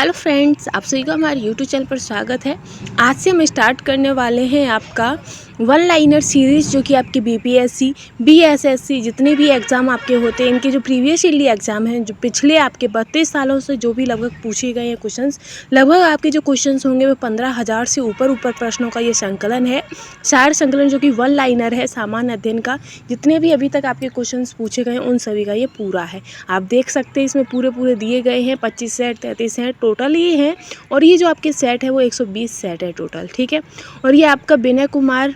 Hello friends, आप सभी का हमारे यूट्यूब चैनल पर स्वागत है। आज से हम स्टार्ट करने वाले हैं आपका वन लाइनर सीरीज़, जो कि आपके बीपीएससी, बीएसएससी जितने भी एग्ज़ाम आपके होते हैं, इनके जो प्रीवियस ईयरली एग्ज़ाम हैं, जो पिछले आपके 32 सालों से जो भी लगभग पूछे गए हैं क्वेश्चंस, लगभग आपके जो क्वेश्चंस होंगे वो 15,000 से ऊपर प्रश्नों का ये संकलन है। सार संकलन जो कि वन लाइनर है सामान्य अध्ययन का, जितने भी अभी तक आपके क्वेश्चंस पूछे गए हैं उन सभी का ये पूरा है। आप देख सकते हैं इसमें पूरे दिए गए हैं। 25 सेट 33 सेट टोटल ये हैं, और ये जो आपके सेट है वो 120 सेट है टोटल, ठीक है। और ये आपका विनय कुमार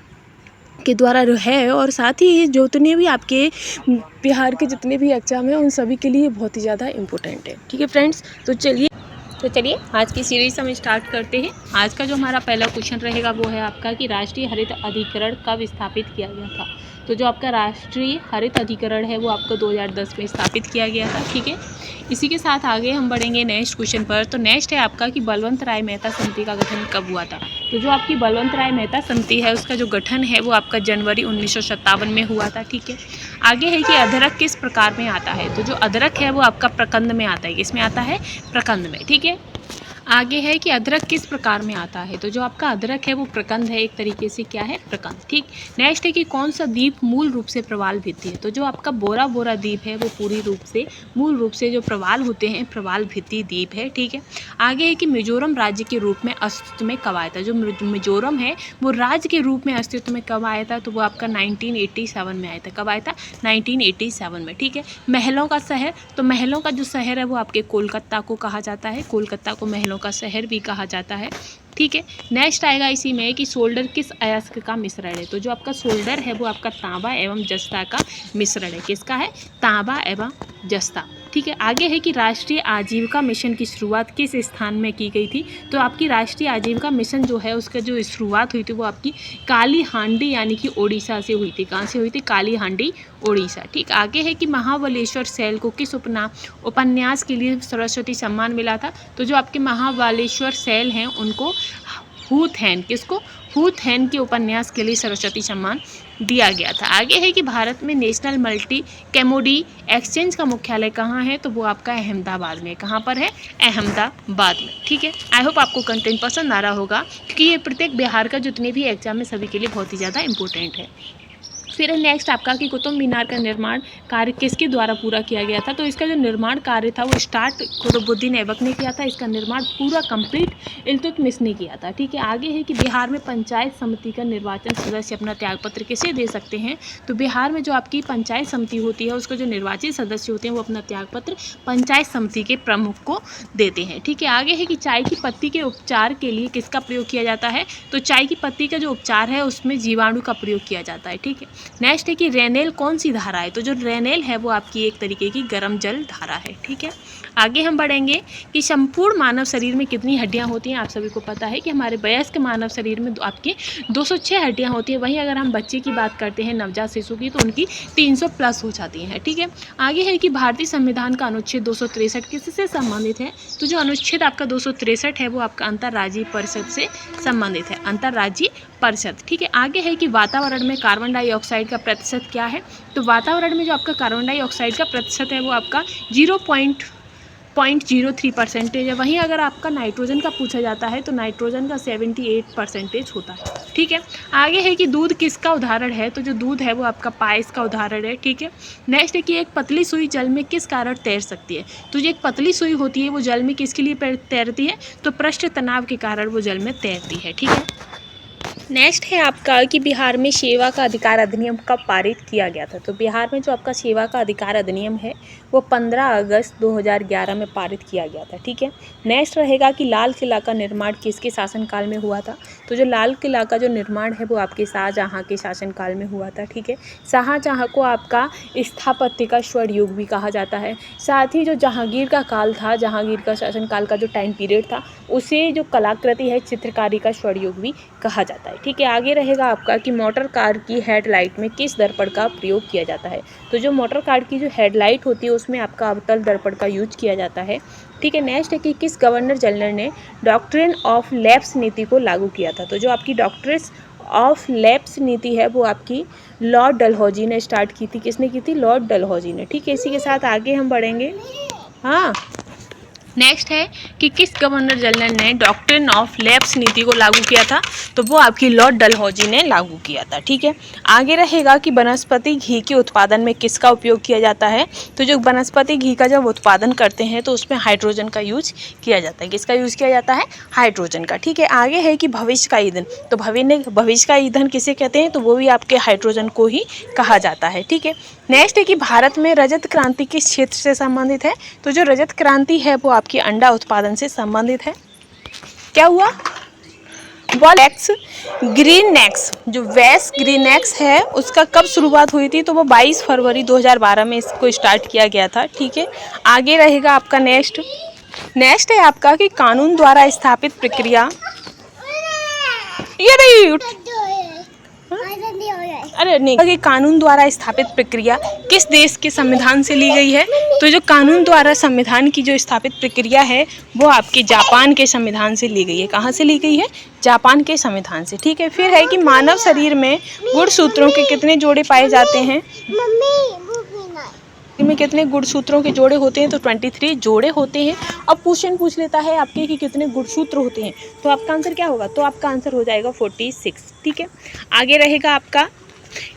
के द्वारा है, और साथ ही ये जितने भी आपके बिहार के जितने भी एग्जाम हैं उन सभी के लिए बहुत ही ज़्यादा इम्पोर्टेंट है, ठीक है फ्रेंड्स। तो चलिए आज की सीरीज़ हम स्टार्ट करते हैं। आज का जो हमारा पहला क्वेश्चन रहेगा वो है आपका कि राष्ट्रीय हरित अधिकरण कब स्थापित किया गया था। तो जो आपका राष्ट्रीय हरित अधिकरण है वो आपको 2010 में स्थापित किया गया था, ठीक है। इसी के साथ आगे हम बढ़ेंगे नेक्स्ट क्वेश्चन पर। तो नेक्स्ट है आपका कि बलवंत राय मेहता समिति का गठन कब हुआ था। तो जो आपकी बलवंत राय मेहता समिति है उसका जो गठन है वो आपका जनवरी 1957 में हुआ था, ठीक है। आगे है कि अदरक किस प्रकार में आता है। तो जो अदरक है वो आपका प्रकंद में आता है। किस में आता है? प्रकंद में, ठीक है। आगे है कि अदरक किस प्रकार में आता है। तो जो आपका अदरक है वो प्रकंद है, एक तरीके से क्या है? प्रकंद, ठीक। नेक्स्ट है कि कौन सा द्वीप मूल रूप से प्रवाल भित्ति है। तो जो आपका बोरा बोरा द्वीप है वो पूरी रूप से मूल रूप से जो प्रवाल होते हैं प्रवाल भित्ति द्वीप है, ठीक है। आगे है कि मिजोरम राज्य के रूप में अस्तित्व में कब आया था। जो मिजोरम है वो राज्य के रूप में अस्तित्व में कब आया था। तो वो आपका 1987 में आया था। कब आया था? 1987 में, ठीक है। महलों का शहर, तो महलों का जो शहर है वो आपके कोलकाता को कहा जाता है। कोलकाता को महलों का शहर भी कहा जाता है, ठीक है। नेक्स्ट आएगा इसी में कि सोल्डर किस अयस्क का मिश्रण है। तो जो आपका सोल्डर है वो आपका तांबा एवं जस्ता का मिश्रण है। किसका है? तांबा एवं जस्ता, ठीक है। आगे है कि राष्ट्रीय आजीविका मिशन की शुरुआत किस स्थान में की गई थी। तो आपकी राष्ट्रीय आजीविका मिशन जो है उसका जो शुरुआत हुई थी वो आपकी काली हांडी यानी कि ओडिशा से हुई थी। कहाँ से हुई थी? काली हांडी, ओडिशा, ठीक। आगे है कि महाबलेश्वर सैल को किस उपन्यास के लिए सरस्वती सम्मान मिला था। तो जो आपके महाबलेश्वर सैल हैं उनको हुथैन, किसको? हुथैन के उपन्यास के लिए सरस्वती सम्मान दिया गया था। आगे है कि भारत में नेशनल मल्टी कमोडी एक्सचेंज का मुख्यालय कहाँ है। तो वो आपका अहमदाबाद में। कहाँ पर है? अहमदाबाद में, ठीक है। आई होप आपको कंटेंट पसंद आ रहा होगा, क्योंकि ये प्रत्येक बिहार का जितने भी एग्जाम है सभी के लिए बहुत ही ज़्यादा इंपॉर्टेंट है। फिर नेक्स्ट आपका कि कुतुब मीनार का निर्माण कार्य किसके द्वारा पूरा किया गया था। तो इसका जो निर्माण कार्य था वो स्टार्ट कुतुबुद्दीन ऐबक ने किया था। इसका निर्माण पूरा कंप्लीट इल्तुतमिश ने किया था, ठीक है। आगे है कि बिहार में पंचायत समिति का निर्वाचन सदस्य अपना त्यागपत्र किसे दे सकते हैं। तो बिहार में जो आपकी पंचायत समिति होती है उसका जो निर्वाचित सदस्य होते हैं वो अपना त्यागपत्र पंचायत समिति के प्रमुख को देते हैं, ठीक है। आगे है कि चाय की पत्ती के उपचार के लिए किसका प्रयोग किया जाता है। तो चाय की पत्ती का जो उपचार है उसमें जीवाणु का प्रयोग किया जाता है, ठीक है। नेक्स्ट है कि रेनेल कौन सी धारा है। तो जो रेनेल है वो आपकी एक तरीके की गर्म जल धारा है, ठीक है। आगे हम बढ़ेंगे कि संपूर्ण मानव शरीर में कितनी हड्डियां होती हैं। आप सभी को पता है कि हमारे वयस्क मानव शरीर में आपके 206 हड्डियां होती हैं। वहीं अगर हम बच्चे की बात करते हैं, नवजात शिशु की, तो उनकी 300 प्लस हो जाती हैं, ठीक है। आगे है कि भारतीय संविधान का अनुच्छेद 263 किससे संबंधित है। तो जो अनुच्छेद आपका 263 है वो आपका अंतर्राज्यीय परिषद से संबंधित है, अंतर्राज्यीय परिषद, ठीक है। आगे है कि वातावरण में कार्बन डाइऑक्साइड का प्रतिशत क्या है। तो वातावरण में जो आपका कार्बन डाइऑक्साइड का प्रतिशत है वो आपका 0.03% है। वहीं अगर आपका नाइट्रोजन का पूछा जाता है तो नाइट्रोजन का 78% होता है, ठीक है। आगे है कि दूध किसका उदाहरण है। तो जो दूध है वो आपका पायस का उदाहरण है, ठीक है। नेक्स्ट है कि एक पतली सुई जल में किस कारण तैर सकती है। तो जो एक पतली सुई होती है वो जल में किसके लिए तैरती है। तो पृष्ठ तनाव के कारण वो जल में तैरती है, ठीक है। नेक्स्ट है आपका कि बिहार में सेवा का अधिकार अधिनियम कब पारित किया गया था। तो बिहार में जो आपका सेवा का अधिकार अधिनियम है वो 15 अगस्त 2011 में पारित किया गया था, ठीक है। नेक्स्ट रहेगा कि लाल किला का निर्माण किसके शासनकाल में हुआ था। तो जो लाल किला का जो निर्माण है वो आपके शाहजहाँ के शासनकाल में हुआ था, ठीक है। शाहजहाँ को आपका स्थापत्य का स्वर्ण युग भी कहा जाता है। साथ ही जो जहांगीर का काल था, जहांगीर का शासनकाल का जो टाइम पीरियड था उसे जो कलाकृति है चित्रकारी का स्वर्ण युग भी कहा जाता है, ठीक है। आगे रहेगा आपका कि मोटर कार की हेडलाइट में किस दर्पण का प्रयोग किया जाता है। तो जो मोटर कार की जो हेडलाइट होती है उसमें आपका अवतल दर्पण का यूज किया जाता है, ठीक है। नेक्स्ट है कि किस गवर्नर जनरल ने डॉक्ट्रिन ऑफ लैप्स नीति को लागू किया था। तो जो आपकी डॉक्ट्रिन ऑफ लैप्स नीति है वो आपकी लॉर्ड डलहौजी ने स्टार्ट की थी। किसने की थी? लॉर्ड डलहौजी ने, ठीक है। इसी के साथ आगे हम बढ़ेंगे। हाँ, नेक्स्ट है कि किस गवर्नर जनरल ने डॉक्ट्रिन ऑफ लैप्स नीति को लागू किया था, तो वो आपकी लॉर्ड डलहौजी ने लागू किया था। ठीक है, आगे रहेगा कि वनस्पति घी के उत्पादन में किसका उपयोग किया जाता है, तो जो वनस्पति घी का जब उत्पादन करते हैं तो उसमें हाइड्रोजन का यूज किया जाता है। किसका यूज किया जाता है? हाइड्रोजन का। ठीक है, आगे है कि भविष्य का ईंधन, तो भविष्य का ईंधन किसे कहते हैं, तो वो भी आपके हाइड्रोजन को ही कहा जाता है। ठीक है, नेक्स्ट है कि भारत में रजत क्रांति किस क्षेत्र से संबंधित है, तो जो रजत क्रांति है वो आपकी अंडा उत्पादन से संबंधित है। क्या हुआ? वॉलेक्स ग्रीनएक्स, जो वेस ग्रीनएक्स है उसका कब शुरुआत हुई थी, तो वो 22 फरवरी 2012 में इसको स्टार्ट किया गया था। ठीक है, आगे रहेगा आपका नेक्स्ट है आपका कि कानून द्वारा स्थापित प्रक्रिया, ये नहीं अरे नहीं, कि कानून द्वारा स्थापित प्रक्रिया किस देश के संविधान से ली गई है, तो जो कानून द्वारा संविधान की जो स्थापित प्रक्रिया है वो आपके जापान के संविधान से ली गई है। कहाँ से ली गई है? जापान के संविधान से। ठीक है, फिर है कि मानव शरीर में गुणसूत्रों के कितने जोड़े पाए जाते हैं, में कितने गुणसूत्रों के जोड़े होते हैं, तो 23 जोड़े होते हैं। अब क्वेश्चन पूछ लेता है आपके कि कितने गुणसूत्र होते हैं, तो आपका आंसर क्या होगा, तो आपका आंसर हो जाएगा 46। ठीक है, आगे रहेगा आपका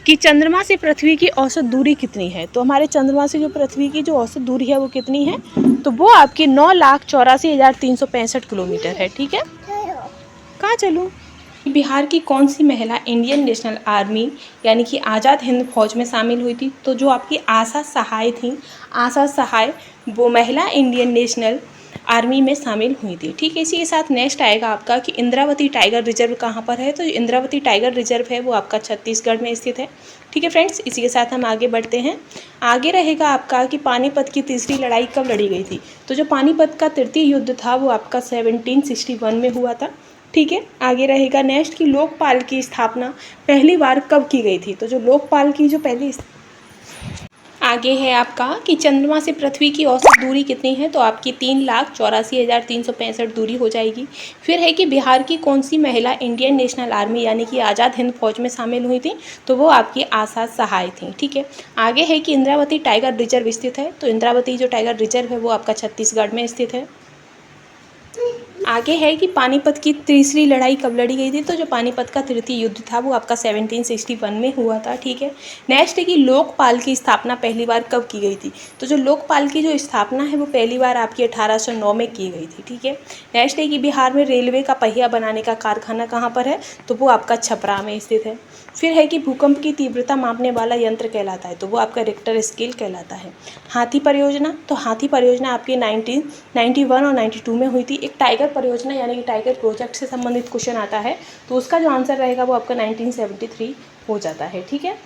कि चंद्रमा से पृथ्वी की औसत दूरी कितनी है, तो हमारे चंद्रमा से जो पृथ्वी की जो औसत दूरी है वो कितनी है, तो वो आपकी 9,84,365 किलोमीटर है। ठीक है, कहाँ चलूँ? बिहार की कौन सी महिला इंडियन नेशनल आर्मी यानी कि आज़ाद हिंद फौज में शामिल हुई थी, तो जो आपकी आशा सहाय थी, आशा सहाय वो महिला इंडियन नेशनल आर्मी में शामिल हुई थी। ठीक है, इसी के साथ नेक्स्ट आएगा आपका कि इंद्रावती टाइगर रिजर्व कहाँ पर है, तो इंद्रावती टाइगर रिजर्व है वो आपका छत्तीसगढ़ में स्थित है। ठीक है फ्रेंड्स, इसी के साथ हम आगे बढ़ते हैं। आगे रहेगा आपका कि पानीपत की तीसरी लड़ाई कब लड़ी गई थी, तो जो पानीपत का तृतीय युद्ध था वो आपका 1761 में हुआ था। ठीक है, आगे रहेगा नेक्स्ट कि लोकपाल की स्थापना पहली बार कब की गई थी, तो जो लोकपाल की जो पहली आगे है आपका कि चंद्रमा से पृथ्वी की औसत दूरी कितनी है, तो आपकी 3,84,365 दूरी हो जाएगी। फिर है कि बिहार की कौन सी महिला इंडियन नेशनल आर्मी यानी कि आज़ाद हिंद फौज में शामिल हुई थी, तो वो आपकी आशा सहाय थी। ठीक है, आगे है कि इंद्रावती टाइगर रिजर्व स्थित है, तो इंद्रावती जो टाइगर रिजर्व है वो आपका छत्तीसगढ़ में स्थित है। आगे है कि पानीपत की तीसरी लड़ाई कब लड़ी गई थी, तो जो पानीपत का तृतीय युद्ध था वो आपका 1761 में हुआ था। ठीक है, नेक्स्ट है कि लोकपाल की स्थापना पहली बार कब की गई थी, तो जो लोकपाल की जो स्थापना है वो पहली बार आपकी 1809 में की गई थी। ठीक है, नेक्स्ट है कि बिहार में रेलवे का पहिया बनाने का कारखाना कहाँ पर है, तो वो आपका छपरा में स्थित है। फिर है कि भूकंप की तीव्रता मापने वाला यंत्र कहलाता है, तो वो आपका रिक्टर स्केल कहलाता है। हाथी परियोजना, तो हाथी परियोजना आपकी 1991 और 92 में हुई थी। एक टाइगर परियोजना यानी कि टाइगर प्रोजेक्ट से संबंधित क्वेश्चन आता है, तो उसका जो आंसर रहेगा वो आपका 1973 हो जाता है। ठीक है,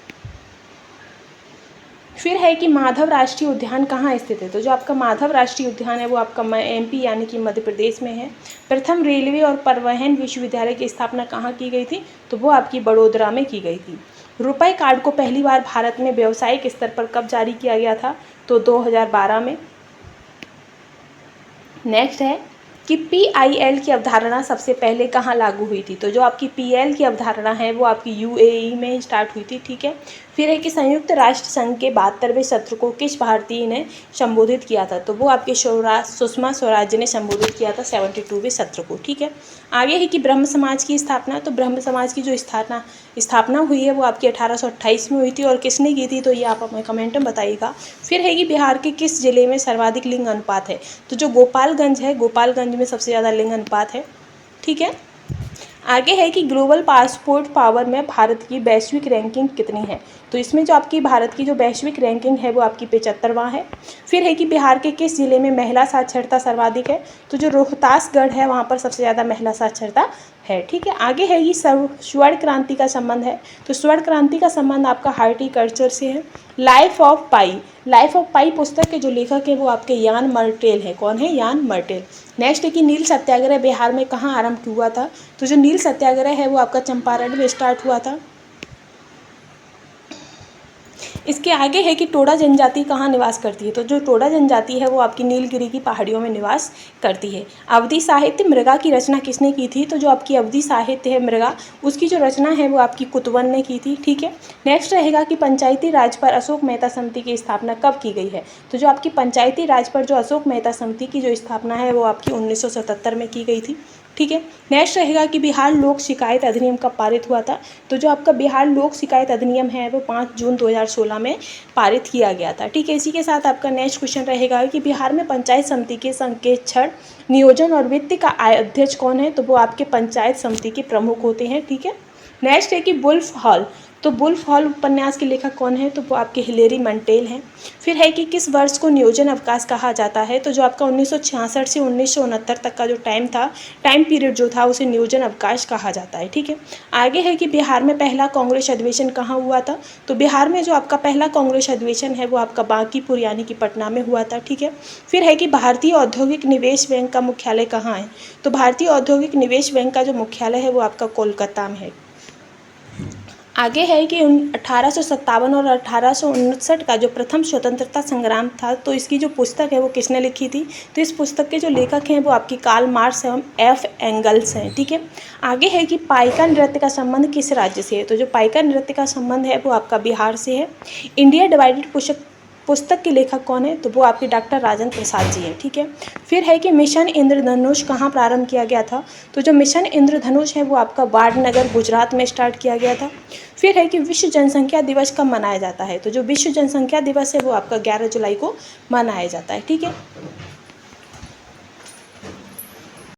फिर है कि माधव राष्ट्रीय उद्यान कहाँ स्थित है, तो जो आपका माधव राष्ट्रीय उद्यान है वो आपका MP यानी कि मध्य प्रदेश में है। प्रथम रेलवे और परिवहन विश्वविद्यालय की स्थापना कहाँ की गई थी, तो वो आपकी बड़ोदरा में की गई थी। रुपए कार्ड को पहली बार भारत में व्यावसायिक स्तर पर कब जारी किया गया था, तो 2012 में। नेक्स्ट है कि PIL की अवधारणा सबसे पहले कहाँ लागू हुई थी, तो जो आपकी PIL की अवधारणा है वो आपकी UAE में स्टार्ट हुई थी। ठीक है, फिर है कि संयुक्त राष्ट्र संघ के 72वें सत्र को किस भारतीय ने संबोधित किया था, तो वो आपके सुषमा स्वराज ने संबोधित किया था 72वें सत्र को। ठीक है, आगे है कि ब्रह्म समाज की स्थापना, तो ब्रह्म समाज की जो स्थापना हुई है वो आपकी 1828 में हुई थी, और किसने की थी, तो ये आप हमें कमेंट में बताइएगा। फिर है कि बिहार के किस जिले में सर्वाधिक लिंग अनुपात है, तो जो गोपालगंज है, गोपालगंज में सबसे ज़्यादा लिंग अनुपात है। ठीक है, आगे है कि ग्लोबल पासपोर्ट पावर में भारत की वैश्विक रैंकिंग कितनी है, तो इसमें जो आपकी भारत की जो वैश्विक रैंकिंग है वो आपकी 75वां है। फिर है कि बिहार के किस जिले में महिला साक्षरता सर्वाधिक है, तो जो रोहतासगढ़ है वहाँ पर सबसे ज़्यादा महिला साक्षरता है। ठीक है, आगे है कि स्वर्ण क्रांति का संबंध है, तो स्वर्ण क्रांति का संबंध आपका हार्टिकल्चर से है। लाइफ ऑफ पाई पुस्तक के जो लेखक है वो आपके यान मर्टेल है। कौन है? यान मर्टेल। नेक्स्ट है कि नील सत्याग्रह बिहार में कहाँ आरंभ हुआ था, तो जो नील सत्याग्रह है वो आपका चंपारण में स्टार्ट हुआ था। इसके आगे है कि टोडा जनजाति कहाँ निवास करती है। तो जो टोडा जनजाति है वो आपकी नीलगिरी की पहाड़ियों में निवास करती है। अवधि साहित्य मृगा की रचना किसने की थी। तो जो आपकी अवधि साहित्य है मृगा, उसकी जो रचना है वो आपकी कुतवन ने की थी। ठीक है। नेक्स्ट रहेगा कि पंचायती राज पर अशोक मेहता समिति की स्थापना कब की गई है। तो जो आपकी पंचायती राज पर जो अशोक मेहता समिति की जो स्थापना है वो आपकी 1977 में की गई थी। ठीक है। नेक्स्ट रहेगा कि बिहार लोक शिकायत अधिनियम कब पारित हुआ था। तो जो आपका बिहार लोक शिकायत अधिनियम है वो 5 जून 2016 में पारित किया गया था। ठीक है। इसी के साथ आपका नेक्स्ट क्वेश्चन रहेगा कि बिहार में पंचायत समिति के संकेक्षण, नियोजन और वित्त का अध्यक्ष कौन है। तो वो आपके पंचायत समिति के प्रमुख होते हैं। ठीक है। नेक्स्ट है कि वुल्फ हॉल। तो वुल्फ हॉल उपन्यास के लेखक कौन है। तो वो आपके हिलेरी मंटेल हैं। फिर है कि किस वर्ष को नियोजन अवकाश कहा जाता है। तो जो आपका 1966 से 1969 तक का जो टाइम पीरियड जो था उसे नियोजन अवकाश कहा जाता है। ठीक है। आगे है कि बिहार में पहला कांग्रेस अधिवेशन कहाँ हुआ था। तो बिहार में जो आपका पहला कांग्रेस अधिवेशन है वो आपका बांकीपुर यानी कि पटना में हुआ था। ठीक है। फिर है कि भारतीय औद्योगिक निवेश बैंक का मुख्यालय कहाँ है। तो भारतीय औद्योगिक निवेश बैंक का जो मुख्यालय है वो आपका कोलकाता में है। आगे है कि 1857 और 1859 का जो प्रथम स्वतंत्रता संग्राम था, तो इसकी जो पुस्तक है वो किसने लिखी थी। तो इस पुस्तक के जो लेखक हैं वो आपकी कार्ल मार्क्स एवं एफ एंगल्स हैं। ठीक है। आगे है कि पाइका नृत्य का संबंध किस राज्य से है। तो जो पाइका नृत्य का संबंध है वो आपका बिहार से है। इंडिया डिवाइडेड पुस्तक के लेखक कौन है। तो वो आपके डॉक्टर राजेंद्र प्रसाद जी हैं। ठीक है। फिर है कि मिशन इंद्रधनुष कहाँ प्रारंभ किया गया था। तो जो मिशन इंद्रधनुष है वो आपका वाडनगर गुजरात में स्टार्ट किया गया था। फिर है कि विश्व जनसंख्या दिवस कब मनाया जाता है। तो जो विश्व जनसंख्या दिवस है वो आपका 11 जुलाई को मनाया जाता है। ठीक है।